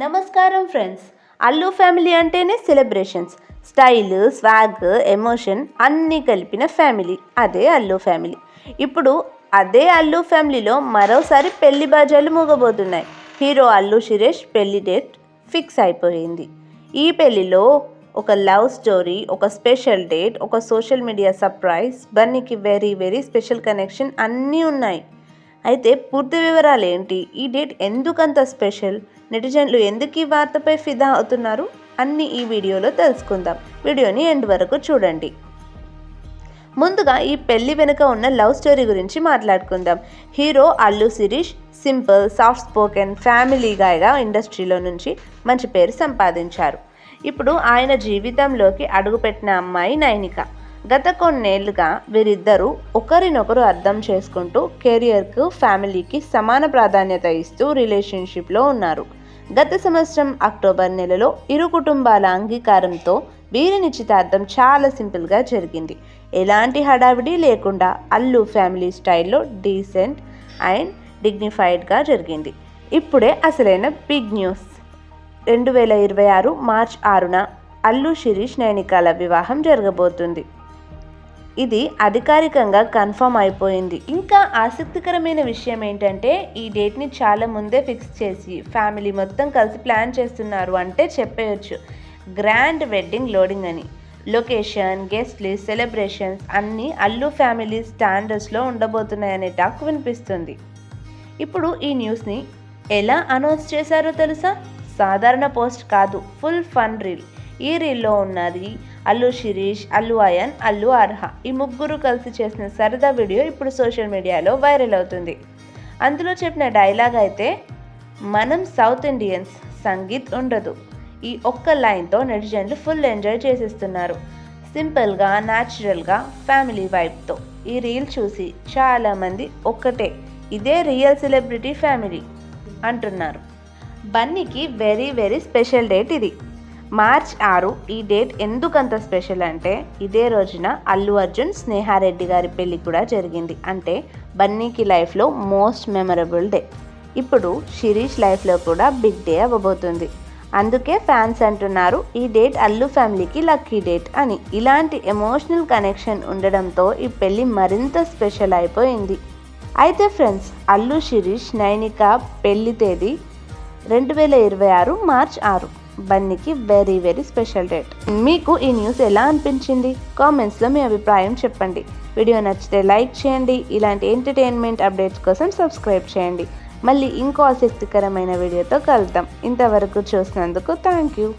నమస్కారం friends. Allu family అంటేనే celebrations, style, swag, emotion అన్నీ కలిపిన ఫ్యామిలీ. అదే అల్లు ఫ్యామిలీ. ఇప్పుడు అదే అల్లు ఫ్యామిలీలో మరోసారి పెళ్లి బాజాలు మూగబోతున్నాయి. హీరో అల్లు శిరీష్ పెళ్లి డేట్ ఫిక్స్ అయిపోయింది. ఈ పెళ్లిలో ఒక లవ్ స్టోరీ, ఒక స్పెషల్ డేట్, ఒక సోషల్ మీడియా సర్ప్రైజ్, బన్నీకి వెరీ వెరీ స్పెషల్ కనెక్షన్ అన్నీ ఉన్నాయి. అయితే పూర్తి వివరాలు ఏంటి, ఈ డేట్ ఎందుకంత స్పెషల్, నెటిజన్లు ఎందుకు ఈ వార్తపై ఫిదా అవుతున్నారు అన్నీ ఈ వీడియోలో తెలుసుకుందాం. వీడియోని ఎండ్ వరకు చూడండి. ముందుగా ఈ పెళ్లి వెనుక ఉన్న లవ్ స్టోరీ గురించి మాట్లాడుకుందాం. Hero Allu Sirish simple, soft spoken family గాయగా ఇండస్ట్రీలో నుంచి మంచి పేరు సంపాదించారు. ఇప్పుడు ఆయన జీవితంలోకి అడుగుపెట్టిన అమ్మాయి నైనిక. గత కొన్నేళ్లుగా వీరిద్దరూ ఒకరినొకరు అర్థం చేసుకుంటూ కెరియర్కు, ఫ్యామిలీకి సమాన ప్రాధాన్యత ఇస్తూ రిలేషన్షిప్లో ఉన్నారు. గత సంవత్సరం అక్టోబర్ నెలలో ఇరు కుటుంబాల అంగీకారంతో వీరి నిశ్చితార్థం చాలా సింపుల్గా జరిగింది. ఎలాంటి హడావిడి లేకుండా అల్లు ఫ్యామిలీ స్టైల్లో డీసెంట్ అండ్ డిగ్నిఫైడ్గా జరిగింది. ఇప్పుడే అసలైన బిగ్ న్యూస్. 2026 మార్చ్ 6న అల్లు శిరీష్ నైనికాల వివాహం జరగబోతుంది. ఇది అధికారికంగా కన్ఫర్మ్ అయిపోయింది. ఇంకా ఆసక్తికరమైన విషయం ఏంటంటే ఈ డేట్ని చాలా ముందే ఫిక్స్ చేసి ఫ్యామిలీ మొత్తం కలిసి ప్లాన్ చేస్తున్నారు అంటే చెప్పేయచ్చు. గ్రాండ్ వెడ్డింగ్ లోడింగ్ అని. లొకేషన్, గెస్ట్ లిస్ట్, సెలబ్రేషన్స్ అన్నీ అల్లు ఫ్యామిలీ స్టాండర్డ్స్లో ఉండబోతున్నాయనే టాక్ వినిపిస్తుంది. ఇప్పుడు ఈ న్యూస్ని ఎలా అనౌన్స్ చేశారో తెలుసా? సాధారణ పోస్ట్ కాదు, ఫుల్ ఫన్ రీల్. ఈ రీల్లో ఉన్నది అల్లు శిరీష్, అల్లు అయాన్, అల్లు అర్హ ఈ ముగ్గురు కలిసి చేసిన సరదా వీడియో ఇప్పుడు సోషల్ మీడియాలో వైరల్ అవుతుంది. అందులో చెప్పిన డైలాగ్ అయితే, మనం సౌత్ ఇండియన్స్, సంగీత్ ఉండదు. ఈ ఒక్క లైన్తో నెటిజన్లు ఫుల్ ఎంజాయ్ చేసేస్తున్నారు. సింపుల్గా, న్యాచురల్గా, ఫ్యామిలీ వైబ్తో. ఈ రీల్ చూసి చాలామంది ఒక్కటే, ఇదే రియల్ సెలబ్రిటీ ఫ్యామిలీ అంటున్నారు. బన్నీకి వెరీ వెరీ స్పెషల్ డేట్ ఇది. మార్చ్ 6. ఈ డేట్ ఎందుకంత స్పెషల్ అంటే ఇదే రోజున అల్లు అర్జున్, స్నేహారెడ్డి గారి పెళ్లి కూడా జరిగింది. అంటే బన్నీకి లైఫ్లో మోస్ట్ మెమరబుల్ డే. ఇప్పుడు శిరీష్ లైఫ్లో కూడా బిగ్ డే అవ్వబోతుంది. అందుకే ఫ్యాన్స్ అంటున్నారు ఈ డేట్ అల్లు ఫ్యామిలీకి లక్కీ డేట్ అని. ఇలాంటి ఎమోషనల్ కనెక్షన్ ఉండడంతో ఈ పెళ్లి మరింత స్పెషల్ అయిపోయింది. అయితే ఫ్రెండ్స్, అల్లు శిరీష్ నైనిక పెళ్లి తేదీ 2026 మార్చ్ 6. బన్నీకి వెరీ వెరీ స్పెషల్ డేట్. మీకు ఈ న్యూస్ ఎలా అనిపించింది? కామెంట్స్లో మీ అభిప్రాయం చెప్పండి. వీడియో నచ్చితే లైక్ చేయండి. ఇలాంటి ఎంటర్టైన్మెంట్ అప్డేట్స్ కోసం సబ్స్క్రైబ్ చేయండి. మళ్ళీ ఇంకో ఆసక్తికరమైన వీడియోతో కలుద్దాం. ఇంతవరకు చూసినందుకు థ్యాంక్ యూ.